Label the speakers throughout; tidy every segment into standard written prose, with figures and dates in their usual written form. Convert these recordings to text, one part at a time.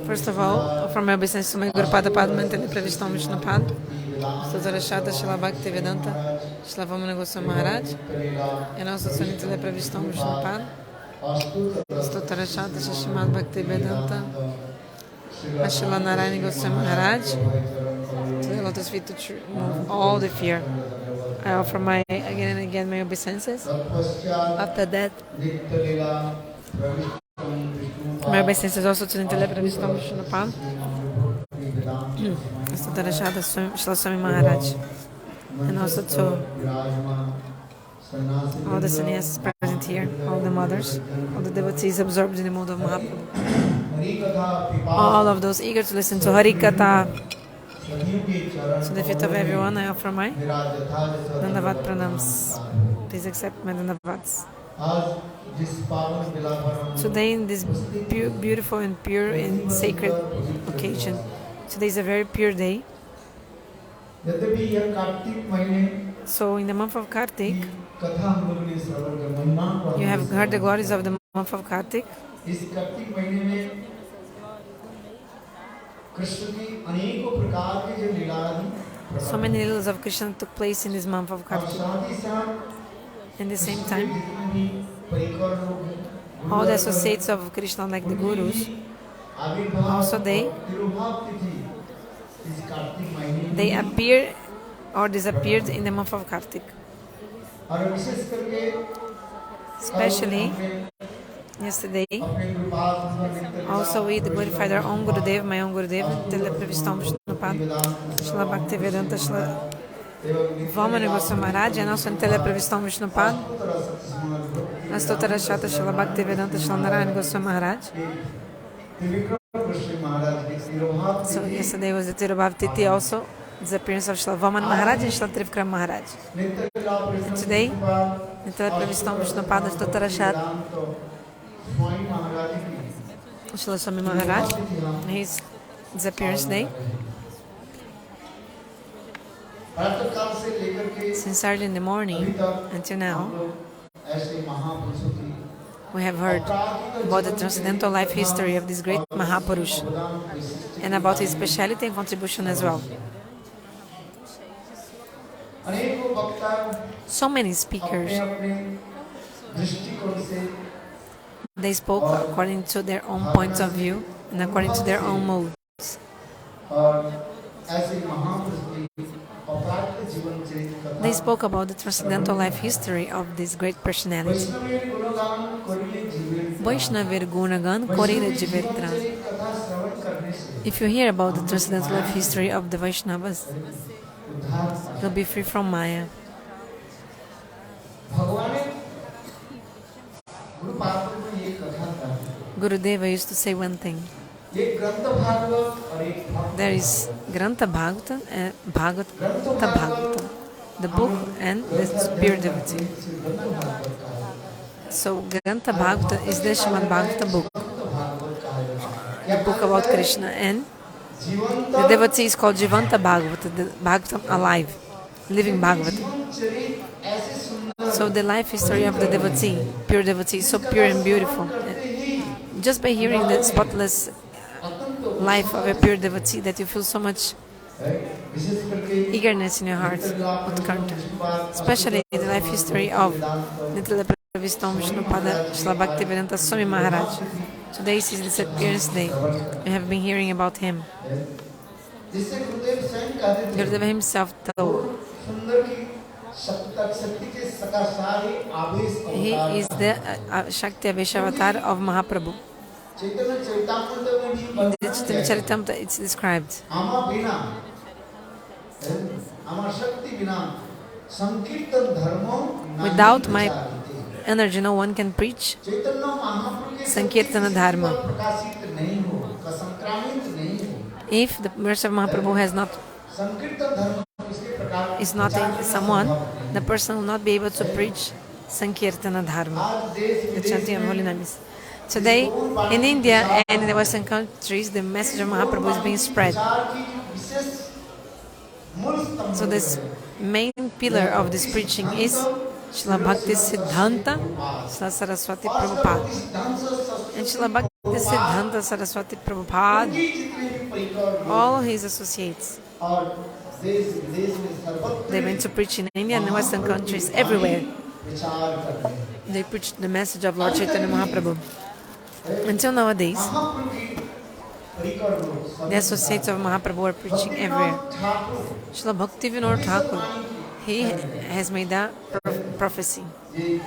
Speaker 1: First of all, from my obeisance to my Guru Padma and Pravistam Vishnupad, Srila Srila Bhakti-Vedanta, Srila Parama-Gurudeva Maharaj, and also Srila Pravistam Vishnupad, Srila Srimad Bhakti-Vedanta, Srila Narayana Goswami Maharaj, to the lotus feet to remove all the fear. I offer my again and again my obeisances. After that, my obeisances also to the Pravistam Vishnupad, Srila Svami Maharaja, and also to all the sannyasis present here, all the mothers, all the devotees absorbed in the mood of Mahaprabhu, all of those eager to listen to Harikatha. To the feet of everyone, I offer my Dandavat Pranams. Please accept my Dandavats. Today, in this beautiful and pure and sacred occasion, today is a very pure day. So, in the month of Kartik, you have heard the glories of the month of Kartik. So many lilas of Krishna took place in this month of Kartik. At the same time, all the associates of Krishna, like the gurus, also they appear or disappeared in the month of Kartik. Especially yesterday, also we glorified our own Gurudeva, my own Gurudeva, Pravistam Vishnupad, Srila Bhakti-Vedanta, Srila Vaishnavas Maharaj, and also Pravistam Vishnupad, Astotara Shata Srila Bhakti-Vedanta, Srila Narayana Goswami Maharaj. So yesterday was the Tirubhav also, disappearance of Srila Vaman Maharaj and Srila Trivikram Maharaj. And today, Pravistam Vishnupad, Astotara Shata Srila Swami Maharaj, his disappearance day. Since early in the morning until now, we have heard about the transcendental life history of this great Mahapurush and about his speciality and contribution as well. So many speakers, they spoke according to their own points of view and according to their own modes. They spoke about the transcendental life history of this great personality. Vaishnavir Gunagan Korire Jivetra. If you hear about the transcendental life history of the Vaishnavas, you'll be free from Maya. Gurudeva used to say one thing. There is Grantha-bhagavata and Bhagata-bhagavata, the book and the pure devotee. So Grantha-bhagavata is the Srimad Bhagavata book, the book about Krishna, and the devotee is called Jivanta-bhagavata, the Bhagavatam alive, living Bhagavata. So the life history of the devotee, pure devotee, is so pure and beautiful. Just by hearing the spotless life of a pure devotee, that you feel so much eagerness in your hearts, utkanta, especially the life history of nitya-parikaras Srila Bhaktisiddhanta Sarasvatipada Maharaj. Today is his disappearance day. We have been hearing about him. Gurudeva himself told he is the shaktyavesha-avatara of Mahaprabhu. In the Charitamrita it's described. Without my energy, no one can preach Sankirtana Dharma. If the verse of Mahaprabhu is not in someone, the person will not be able to preach Sankirtana Dharma, the chanting of holy names. Today, in India and in the Western countries, the message of Mahaprabhu is being spread. So this main pillar of this preaching is Srila Bhaktisiddhanta Sarasvatipada. And Srila Bhaktisiddhanta Sarasvatipada, all his associates, they went to preach in India and the Western countries, everywhere. They preached the message of Lord Chaitanya Mahaprabhu. Until nowadays, the associates of Mahaprabhu are preaching everywhere. Srila Bhaktivinoda Thakur, he has made a prophecy. He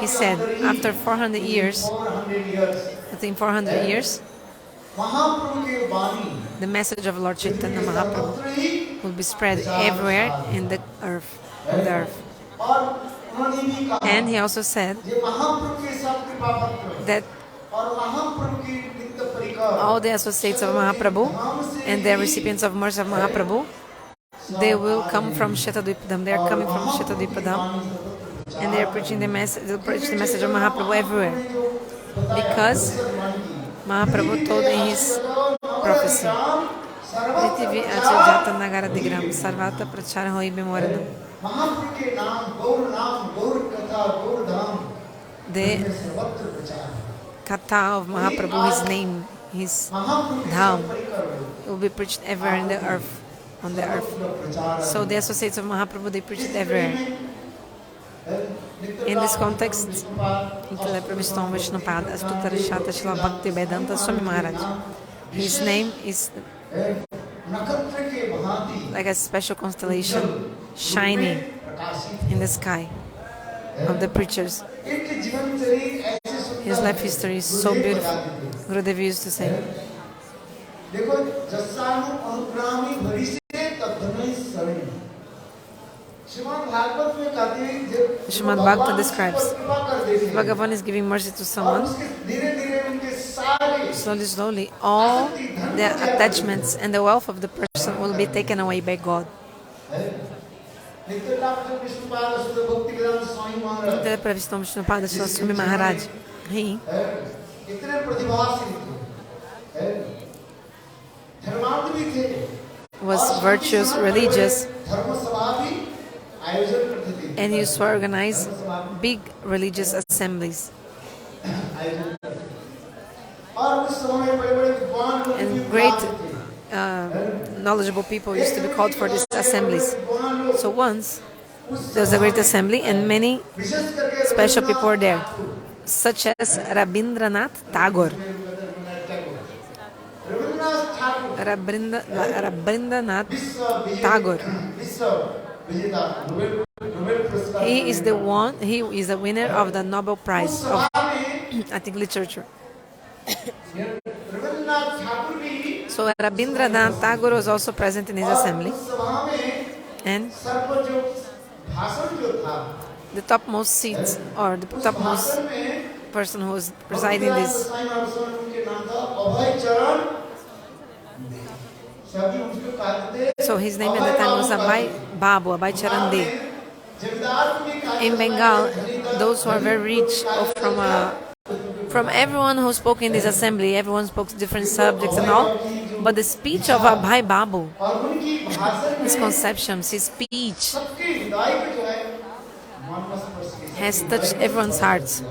Speaker 1: said, after 400 years, within 400 years, the message of Lord Chaitanya Mahaprabhu will be spread everywhere in the earth. And he also said that all the associates of Mahaprabhu and the recipients of mercy of Mahaprabhu, they will come from Svetadvipa-dhama. They are coming from Svetadvipa-dhama, and they are preaching the message. They preach the message of Mahaprabhu everywhere, because Mahaprabhu told in his prophecy, the Katha of Mahaprabhu, his name, his dham, will be preached everywhere in the earth, on the earth. So the associates of Mahaprabhu, they preach it everywhere. In this context, Srila Bhakti-Vedanta Swami Maharaja, his name is like a special constellation shining in the sky of the preachers. His life history is so beautiful. Gurudeva used to say, Srimad Bhagavatam describes, Bhagavan is giving mercy to someone, slowly, all the attachments and the wealth of the person will be taken away by God. Nitya-Parikaras Srila Svami Maharaja, he was virtuous, religious, and he used to organize big religious assemblies. And great knowledgeable people used to be called for these assemblies. So once there was a great assembly and many special people were there, such as Rabindranath Tagore. Rabindranath Tagore. He is the winner of the Nobel Prize of I think literature. So Rabindranath Tagore was also present in his assembly, and the topmost seats, or the topmost person who was presiding this, so his name at the time was babu, Abhay Charana. In Bengal, those who are very rich, or from everyone who spoke in this assembly, everyone spoke different subjects and all, but the speech of Abhay Babu, his conceptions, his speech has touched everyone's hearts.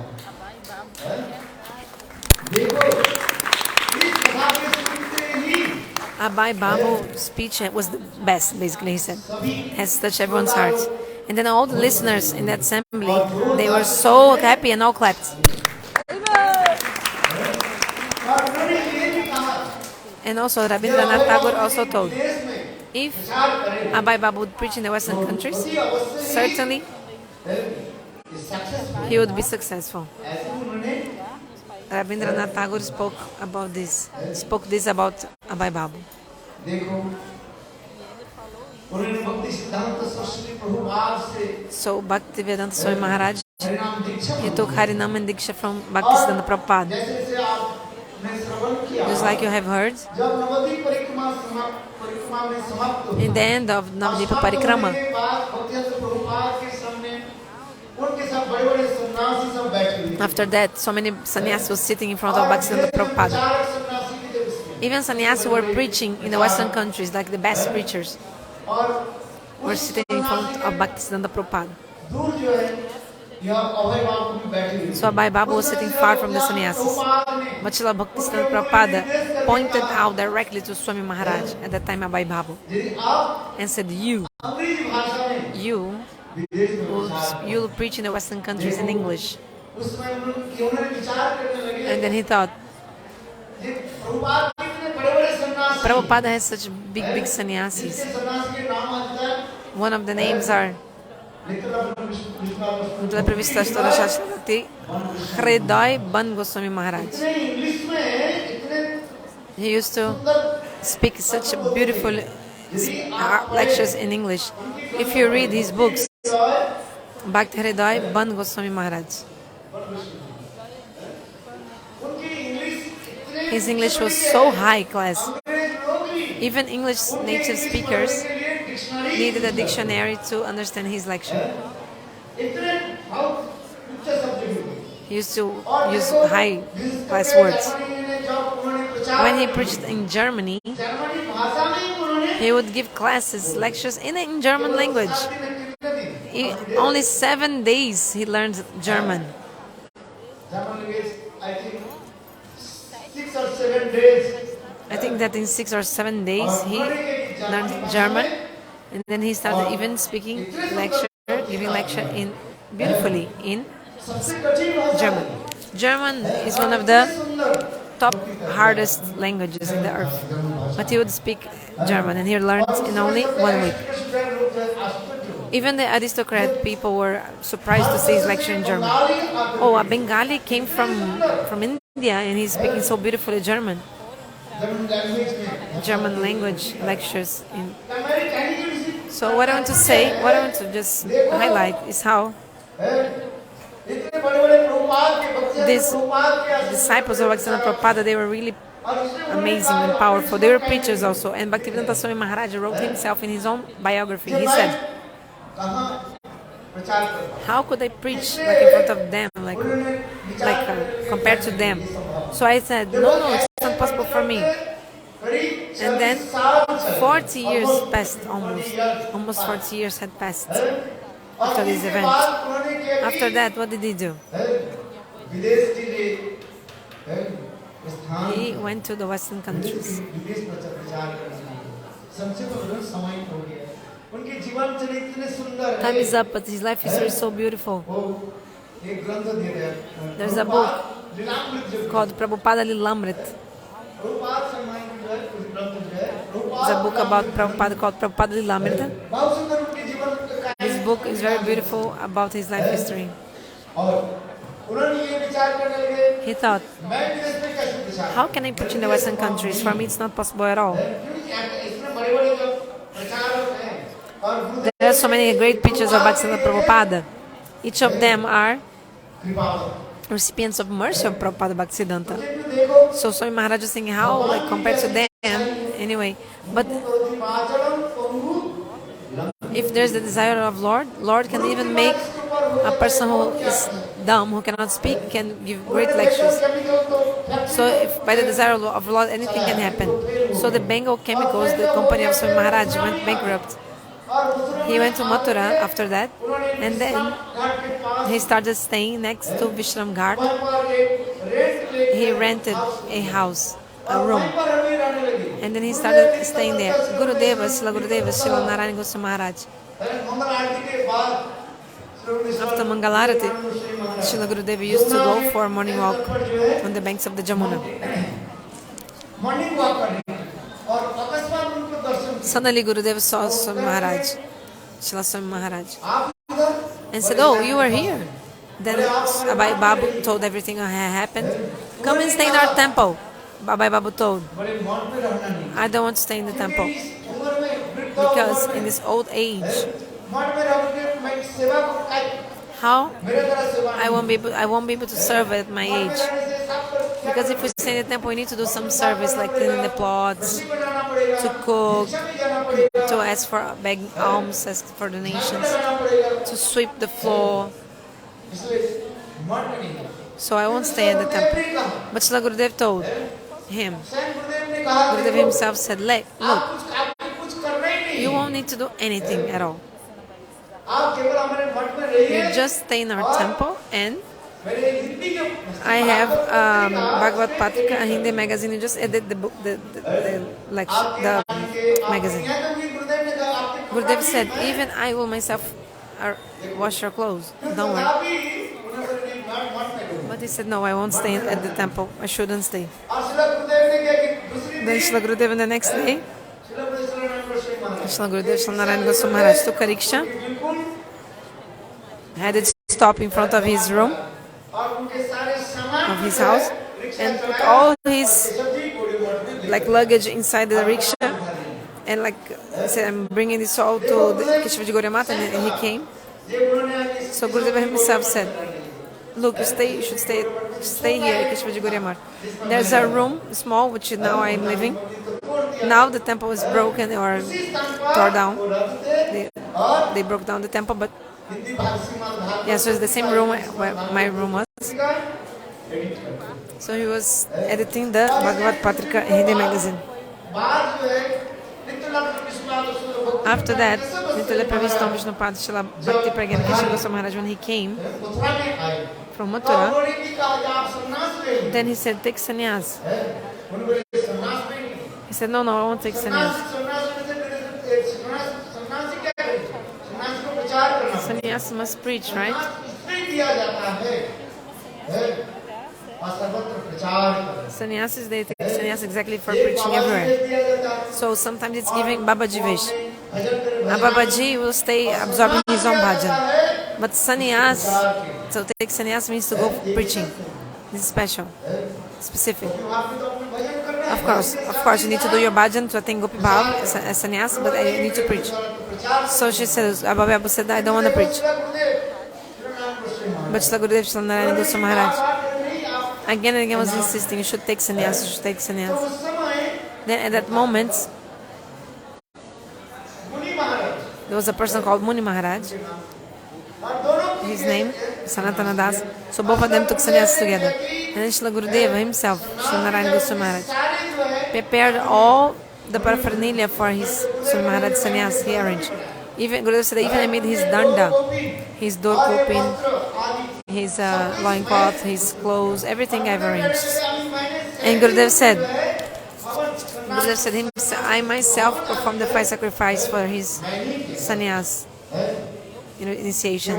Speaker 1: Abhay Babu's speech was the best, basically, he said. Has touched everyone's hearts. And then all the listeners in that assembly, they were so happy and all clapped. And also Rabindranath Tagore also told, if Abhay Babu would preach in the Western countries, certainly he would be successful. Rabindranath Tagore spoke this about Abhay Babu. So Bhaktivedanta Swami Maharaja, he took harinama and diksha from Bhaktisiddhanta Prabhupada. Just like you have heard, in the end of nitya-parikara, after that, so many sannyasis were sitting in front of Bhaktisiddhanta Prabhupada. Even sannyasis were preaching in the Western countries, like the best preachers were sitting in front of Bhaktisiddhanta Prabhupada. So Abhay Babu was sitting far from the sannyasis. But Srila Bhaktisiddhanta Prabhupada pointed out directly to Swami Maharaj at that time, Abhay Babu, and said, you will preach in the Western countries in English. And then he thought, Prabhupada has such big sannyasis. One of the names are Hridaya Ban Goswami Maharaj. He used to speak such beautiful lectures in English. If you read his books, Bhakti Hridaya Ban Goswami Maharaj, his English was so high class. Even English native speakers needed a dictionary to understand his lecture. He used to use high class words. When he preached in Germany, he would give lectures in German language. Only 7 days he learned German. I think that in 6 or 7 days he learned German, and then he started even giving lecture beautifully in German. German is one of the top hardest languages in the earth, but he would speak German, and he learned in only 1 week. Even the aristocrat people were surprised to see his lecture in German. Oh, a Bengali came from India, and he's speaking so beautifully German. German language lectures. So what I want to just highlight is how these disciples of Bhaktisiddhanta Prabhupada, they were really amazing and powerful. They were preachers also. And Bhaktivedanta Swami Maharaja wrote himself in his own biography. He said, how could I preach like in front of them, compared to them? So I said, no, it's not possible for me. And then 40 years passed, almost 40 years had passed after this event. After that, what did he do? He went to the Western countries. Time is up, but his life history is so beautiful. There's a book called Prabhupada Lilamrit. There's a book about Prabhupada called Prabhupada Lilamrita. This book is very beautiful about his life history. He thought, how can I preach in the Western countries? For me, it's not possible at all. There are so many great preachers of Bhaktisiddhanta Prabhupada. Each of them are recipients of mercy of Prabhupada Bhaktisiddhanta. So Swami Maharaj is saying how, compared to them, anyway. But if there's the desire of Lord can even make a person who is dumb, who cannot speak, can give great lectures. So if by the desire of Lord, anything can happen. So the Bengal Chemicals, the company of Swami Maharaj, went bankrupt. He went to Mathura after that, and then he started staying next to Vishram Ghat. He rented a house a room. And then he started staying there. Gurudeva, Srila Narayana Goswami Maharaj. After Mangalarati, Srila Gurudeva used to go for a morning walk on the banks of the Jamuna. Suddenly Gurudeva saw Swami Maharaj, Srila Swami Maharaj, and said, "Oh, you are here." Then Abhay Babu told everything that had happened. "Come and stay in our temple." Abhay Babu told, "I don't want to stay in the temple because in this old age, how I won't be able to serve at my age. Because if we stay in the temple, we need to do some service like cleaning the plots, to cook, to ask for beg alms, ask for donations, to sweep the floor. So I won't stay at the temple." But Srila Gurudev told him, Gurudev himself said, "Look, you won't need to do anything at all. You just stay in our temple, and I have Bhagavad Patrika, a Hindi magazine. You just edit the book, the lecture, the magazine." Gurudev said, "Even I will myself wash your clothes. Don't worry." But he said, "No, I won't stay at the temple. I shouldn't stay." Then Srila Gurudeva the next day, Srila Gurudeva Srila Narayana Goswami Maharaj took a rickshaw, had it stop in front of his room, of his house, and put all his luggage inside the rickshaw, and he said, "I'm bringing this all to the Keshavji Math," and he came. So Gurudeva himself said, "Look, you should stay here at Keshavji Math. There's a room, small, which now I'm living. Now the temple is broken or tore down. They broke down the temple, but yeah, so it's the same room where my room was." So he was editing the Bhagavad Patrika Hindi magazine. After that, nitya-parikaras Srila Bhakti Maharaj, when he came from Mathura, then he said, "Take sannyas." He said, "No, I won't take sannyas. Sannyas must preach, right?" Sannyasis, they take sannyas exactly for preaching everywhere. So sometimes it's giving Babaji Vesh. A Babaji will stay absorbing his own bhajan. But sannyas, so take sannyas means to go preaching. This is special, specific. Of course, you need to do your bhajan to attain Gopi Bhav as sannyas, but you need to preach. So she says, Abhay Babu said, "I don't want to preach." But Srila Gurudev Srila Narayana Goswami Maharaj again and again was insisting, "You should take sannyas, you should take sannyas." Then at that moment, there was a person called Muni Maharaj, his name, Sanatana Das. So both of them took sannyas together. And then Srila Gurudeva himself, Srila Narayana Goswami Maharaj, prepared all the paraphernalia for his Swami Maharaj sannyas he arranged. Even Gurudeva said, "Even I made his danda, his door coping, his loincloth, his clothes, everything I've arranged." And Gurudev said, "I myself performed the 5 sacrifices for his sannyas, initiation."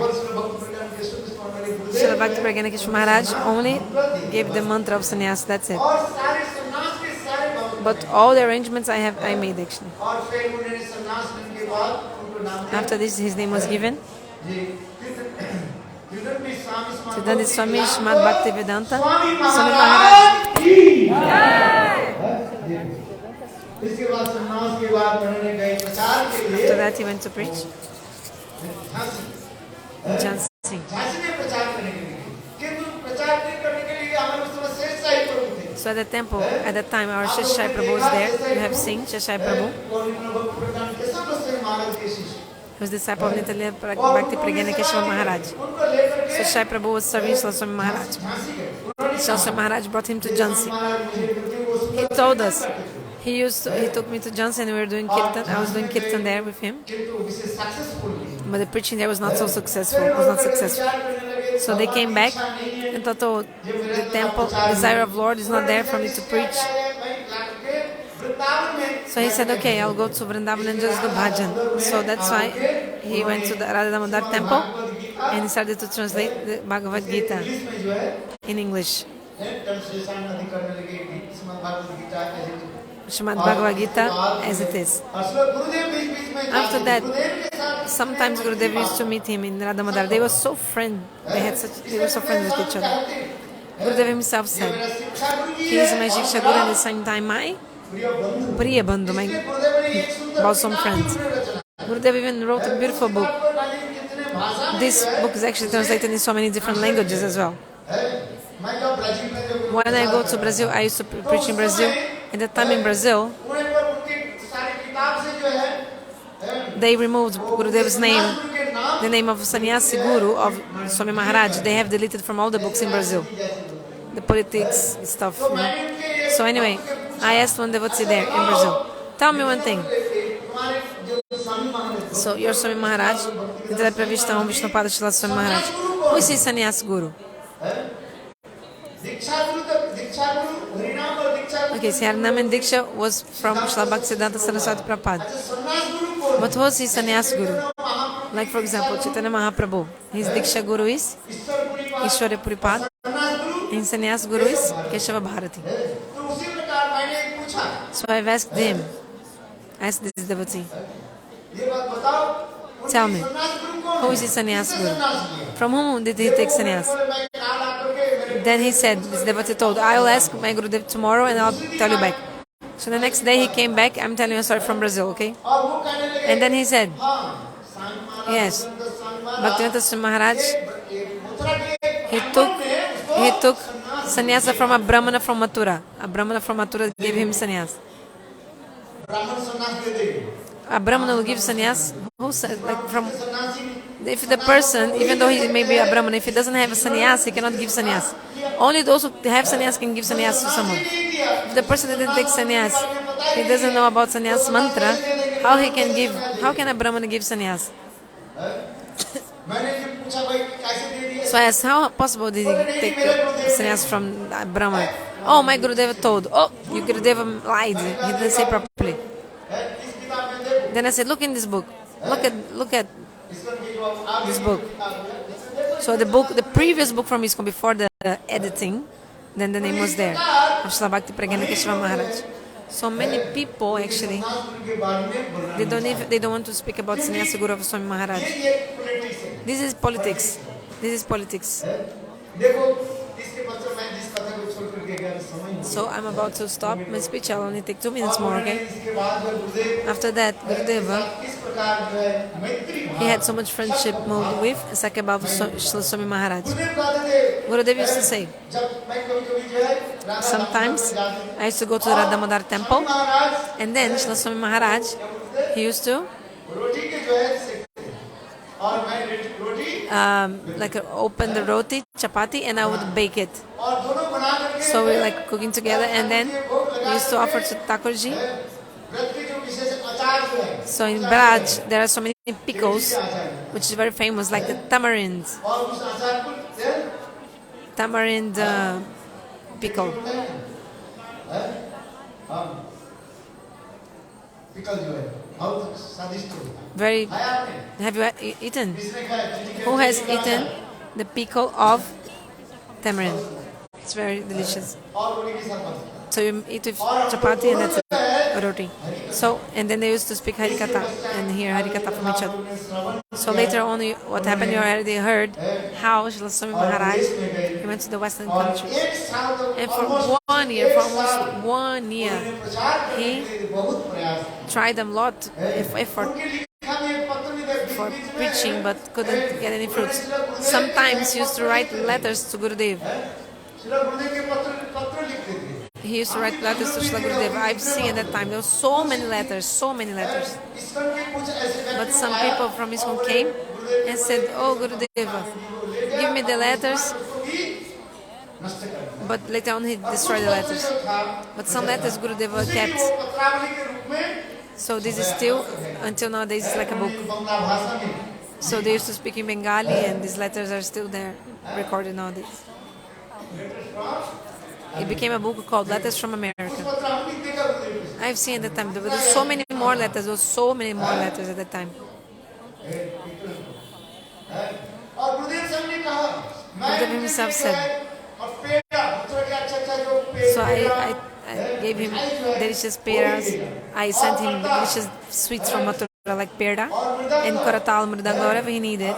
Speaker 1: Srila Bhakti Maharaj only gave the mantra of sannyas, that's it. But all the arrangements I made actually. After this, his name was given. Siddhanta Swami Bhakti-Vedanta Swami Maharaja. After that, he went to preach in Jhansi. So at the temple, at that time, our Sheshai Prabhu was there. You have seen Sheshai Prabhu. He was the disciple of Nitya-Parikaras Keshava Maharaj. So Sheshai Prabhu was serving Srila Swami Maharaj. Srila Swami Maharaj brought him to Jhansi. He told us, he took me to Jhansi and we were doing kirtan. I was doing kirtan there with him. But the preaching there was not so successful. So they came back and thought, "Oh, the temple, desire of Lord is not there for me to preach So he said, okay, I'll go to Vrindavan and just do bhajan. So that's why he went to the Radha Damodar temple and he started to translate the Bhagavad Gita in English. Srimad Bhagavad Gita as it is. After that, sometimes Gurudev used to meet him in Radha Damodar. They were so friends. They were so friends with each other. Gurudev himself said, he is my Shiksha Guru and at the same time my Priya Bandhu, my bosom friend. Gurudev even wrote a beautiful book. This book is actually translated in so many different languages as well. When I go to Brazil, I used to preach in Brazil. At the time in Brazil, they removed Gurudev's name, the name of Sannyasi Guru of Swami Maharaj. They have deleted from all the books in Brazil, the politics stuff. You know? So anyway, I asked one devotee there in Brazil, tell me one thing. So your Swami Maharaj, Vishnupada Srila Svami Maharaj, who is his Sannyasi Guru? Okay, so harinama and diksha was from Srila Bhaktisiddhanta Sarasvatipada. What was his sannyas guru? Like for example, Chaitanya Mahaprabhu. His diksha guru is Ishwarya Puripad. His sannyas guru is Keshava Bharati. So I've asked him, asked this devotee, tell me, who is his sannyas guru? From whom did he take sannyas? Then he said, this devotee told, I'll ask my Gurudev tomorrow and I'll tell you back. So the next day he came back, I'm telling you a story from Brazil, okay? And then he said, yes, Bhaktivinoda Swami Maharaj, he took sannyasa from a Brahmana from Mathura. A Brahmana from Mathura gave him sannyas. A Brahmana will give sannyas, like from, if the person, even though he may be a Brahmana, if he doesn't have a sannyas, he cannot give sannyas. Only those who have sannyas can give sannyas to someone. If the person didn't take sannyas, he doesn't know about sannyas mantra, how can a Brahmana give sannyas? So I asked, how possible did he take sannyas from a Brahmana? Oh, my Gurudeva told. Oh, your Gurudeva lied. He didn't say properly. Then I said, look in this book. Look at this book. So the previous book from ISKCON before the editing, then the name was there of Srila Bhakti Pragyananda Keshava Maharaj. So many people actually they don't want to speak about Sannyasa Guru of Swami Maharaj. This is politics. So I'm about to stop my speech. I'll only take 2 minutes more, okay? After that, Gurudeva, he had so much friendship moved with Sakyabhava Srila Swami Maharaj. Gurudeva used to say, sometimes I used to go to the Radha Damodar temple, and then Srila Swami Maharaj, he used to like open the roti, chapati, and I would bake it. So we were like cooking together, and then we used to offer to Thakurji. So in Braj, there are so many pickles, which is very famous, like the tamarind pickle. Very. Have you eaten? Who has eaten the pickle of tamarind? It's very delicious. So you eat with chapati and that's it, roti. So, and then they used to speak Harikatha and hear Harikatha from each other. So later on, what happened, you already heard how Srila Swami Maharaj, he went to the Western countries. And for almost 1 year, he tried a lot of effort for preaching, but couldn't get any fruits. Sometimes he used to write letters to Gurudev. He used to write letters to Srila Gurudeva. I've seen at that time, there were so many letters. But some people from ISKCON came and said, oh Gurudeva, give me the letters. But later on he destroyed the letters. But some letters Gurudeva kept. So this is still, until nowadays, it's like a book. So they used to speak in Bengali, and these letters are still there, recorded nowadays. It became a book called Letters from America. I've seen at the time, there were so many more letters, there were so many more letters at the time. Gurudev himself said, so I gave him delicious peras, I sent him delicious sweets from Mathura like pera, and koratal, mridanga, whatever he needed.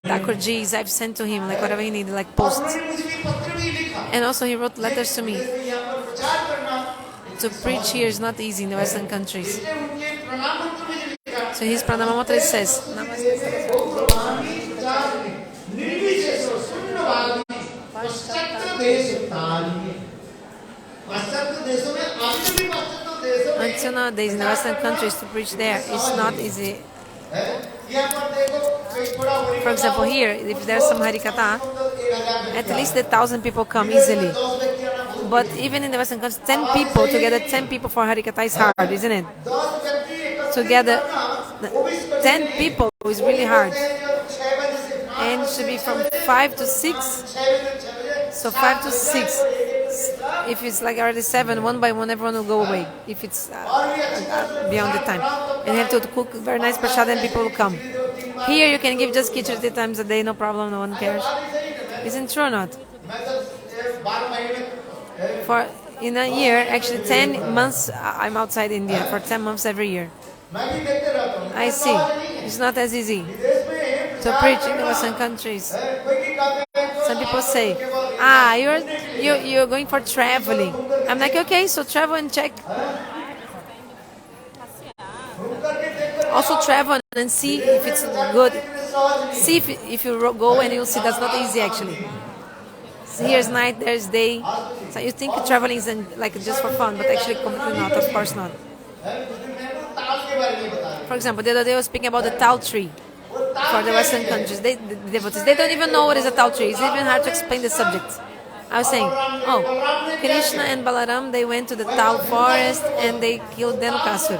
Speaker 1: Thakurji's, I've sent to him like whatever he needed, like posts. And also he wrote letters to me. To preach here is not easy in the Western countries. So his Pranama Mantra says, until nowadays in the Western countries to preach there, it's not easy. For example, here, if there's some Harikatha, at least 1,000 people come easily. But even in the Western countries, 10 people, together 10 people for Harikatha is hard, isn't it? Together, 10 people is really hard. And it should be from 5 to 6. So 5 to 6. If it's like already 7, one by one, everyone will go away. If it's beyond the time. And you have to cook very nice prasad and people will come. Here you can give just khichdi 3 times a day, no problem, no one cares. Isn't true or not? For in a year, actually 10 months, I'm outside India, for 10 months every year. I see. It's not as easy to preach in the Western countries. Some people say, you're going for traveling. I'm like, okay, so travel and check. Also travel and see if it's good. See if you go and you'll see that's not easy actually. So here's night, there's day. So you think traveling is like just for fun, but actually completely not, of course not. For example, the other day I was speaking about the tal tree for the Western countries. The devotees, they don't even know what is a tal tree. It's even hard to explain the subject. I was saying, Krishna and Balaram, they went to the tal forest and they killed Dhenukasur.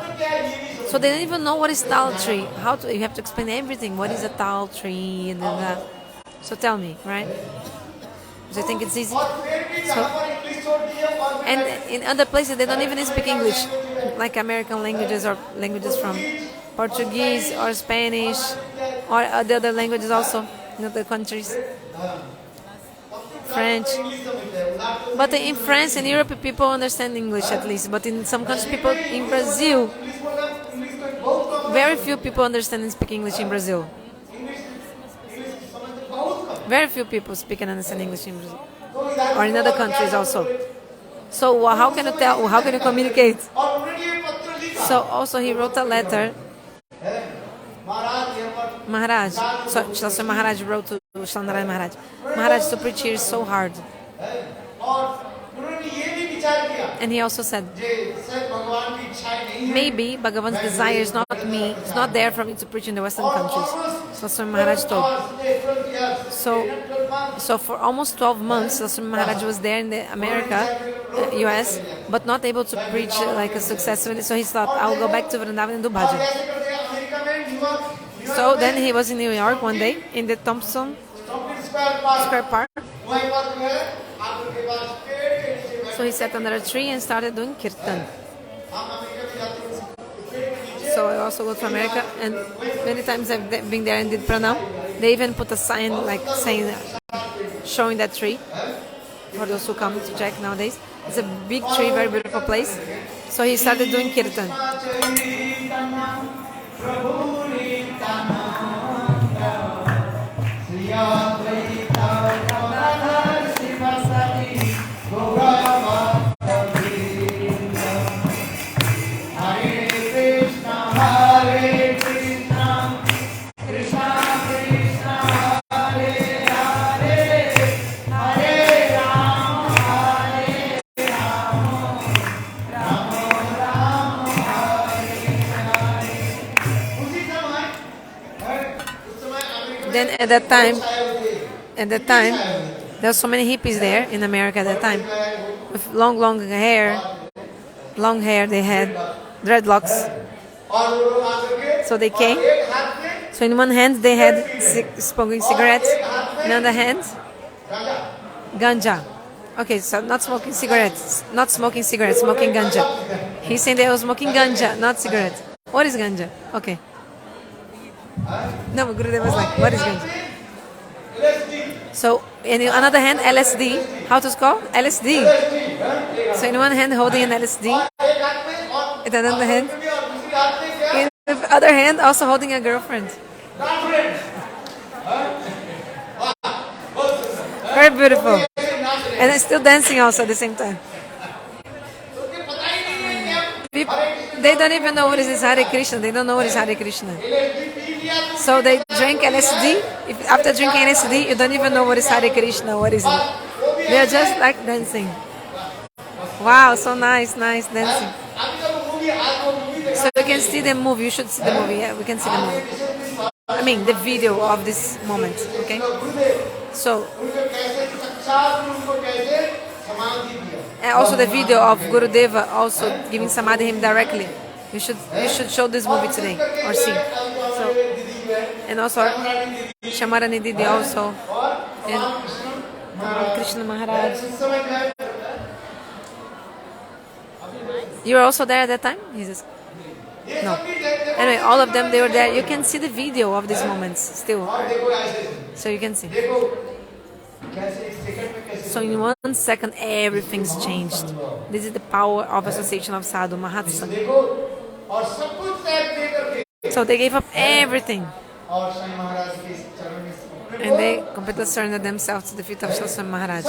Speaker 1: So they don't even know what is tal tree. You have to explain everything. What is a tal tree? And that. So tell me, right? Do you think it's easy? And in other places they don't even speak English, like American languages or languages from Portuguese or Spanish or the other languages also in other countries. French. But in France and Europe people understand English at least. But in some countries, people in Brazil, very few people understand and speak English in Brazil. Very few people speak and understand English in Brazil. Or in other countries also. So how can you tell, how can you communicate? So also he wrote a letter. Maharaj, so Srila Svami Maharaja wrote to Srila Maharaj. Maharaj, to preach here is so hard. And he also said, maybe Bhagavan's desire is not me, it's not there for me to preach in the Western countries. So Swami Maharaj told. So for almost 12 months, Swami Maharaj was there in the America, US, but not able to preach like a successfully. So he thought, I'll go back to Vrindavan and do bhajan. So then he was in New York one day in the Thompson Square Park. So he sat under a tree and started doing kirtan. So I also go to America, and many times I've been there and did pranam. They even put a sign like saying, showing that tree for those who come to check nowadays. It's a big tree, very beautiful place. So he started doing kirtan. Then at that time, there were so many hippies there in America at that time, with long hair, they had dreadlocks. So they came. So in one hand they had smoking cigarettes, in the other hand, ganja. Okay, so not smoking cigarettes, smoking ganja. He's saying they were smoking ganja, not cigarettes. What is ganja? Okay. No, Gurudeva was like, what is ganja? So, in another hand, LSD. How to call? LSD. So, in one hand, holding an LSD. In another hand. In the other hand, also holding a girlfriend. Very beautiful. And it's still dancing also at the same time. They don't even know what is Hare Krishna. They don't know what is Hare Krishna. So they drink LSD. After drinking LSD, you don't even know what is Hare Krishna. What is it? They are just like dancing. Wow, so nice dancing. So you can see the movie. You should see the movie. Yeah, we can see the movie. I mean, the video of this moment. Okay. So. And also the video of Gurudeva also giving samadhi him directly. You should show this movie today or see. So, and also Shamarani Didi also, and Krishna Maharaj. You were also there at that time? He says, no. Anyway, all of them, they were there. You can see the video of these moments still. So you can see. So in 1 second, everything's changed. This is the power of association of sadhu, mahatsa. So they gave up everything. And they completely surrendered themselves to the feet of Srila Svami Maharaj.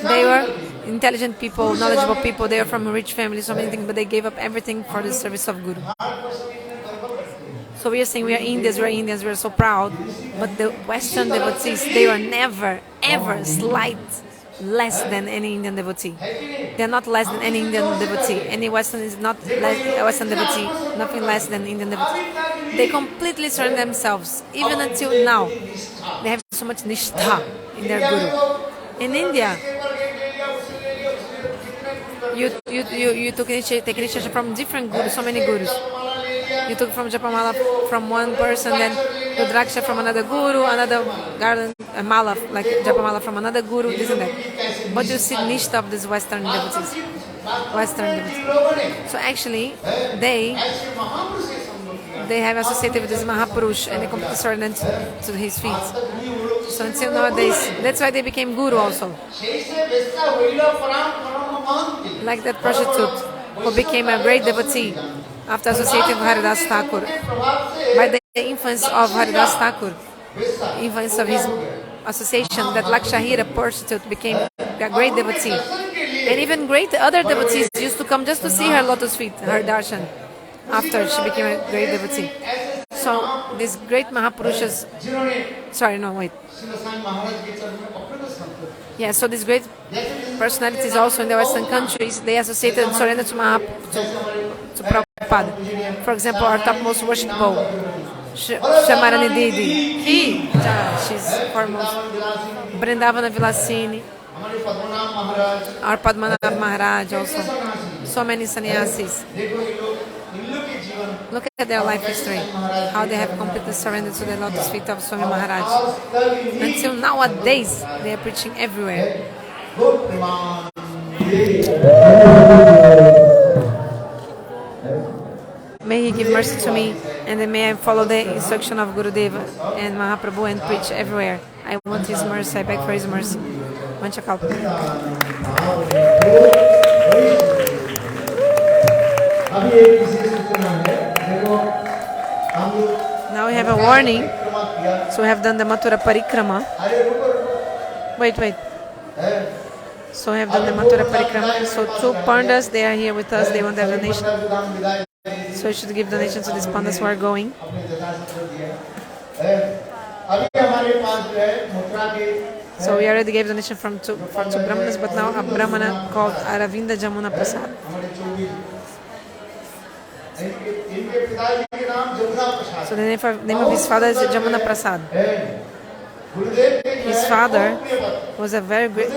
Speaker 1: They were intelligent people, knowledgeable people. They were from a rich family, so many things, but they gave up everything for the service of Guru. So we are saying we are Indians, we are so proud. But the Western devotees, they were never, ever slight less than any Indian devotee. They are not less than any Indian devotee. Any Western is not less Western devotee, nothing less than Indian devotee. They completely surrender themselves. Even until now, they have so much nishtha in their Guru. In India, you take initiation from different gurus, so many gurus. You took from Japamala from one person, then Rudraksha from another guru, another garland, mala, like Japamala from another guru, this and that. But you see nishtha of these Western devotees. So actually, they have associated with this Mahaprabhu and they completely surrendered to his feet. So until nowadays, that's why they became guru also. Like that prostitute who became a great devotee after associating with Haridas Thakur. By the influence of Haridas Thakur, influence of his association, that Lakshahira prostitute became a great devotee. And even great other devotees used to come just to see her lotus feet, her darshan, after she became a great devotee. So these great Mahapurushas, Yeah, so these great personalities also in the Western countries, they associated and surrendered to Prabhupada. For example, our topmost worshipful, Shamarani Didi, she's foremost. Vrindavana Vilasini, our Padmanabh Maharaj also. So many sannyasis. Look at their life history, how they have completely surrendered to the lotus feet of Swami Maharaj. Until nowadays, they are preaching everywhere. May He give mercy to me, and then may I follow the instruction of Gurudeva and Mahaprabhu and preach everywhere. I want His mercy, I beg for His mercy. Vanchakalpa. Now we have a warning. So we have done the Mathura Parikrama. Wait. So we have done the Mathura Parikrama. So 2 pandas, they are here with us. They want their donation. So we should give donation to these pandas who are going. So we already gave donation for two brahmanas, but now a brahmana called Aravinda Jamuna Prasad. So the name of his father is Jamuna Prasad. His father was a very great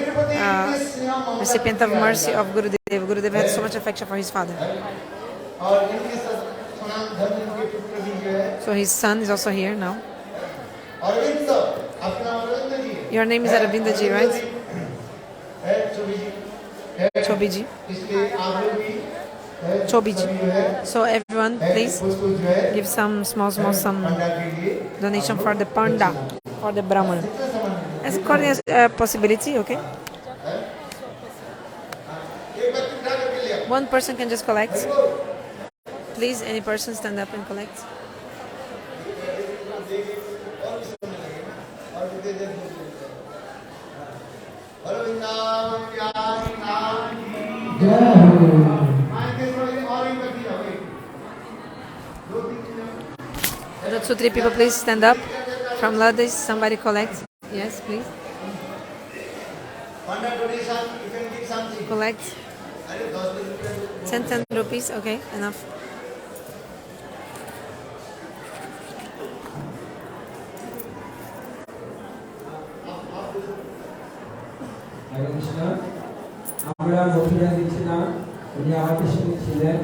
Speaker 1: recipient of mercy of Gurudeva. Gurudeva had so much affection for his father. So his son is also here now. Your name is Aravinda ji, right? Chobiji. Chobiji. So everyone, please give some small donation for the panda, for the Brahman. As according as possibility, okay? One person can just collect. Please, any person stand up and collect. Two, three people, please stand up. From ladies, somebody collect. Yes, please. Collect. 10 rupees. Okay, enough.
Speaker 2: Hare Krishna. আমরা মথুরা দিচ্ছিলাম উনি আমাদের সঙ্গে ছিলেন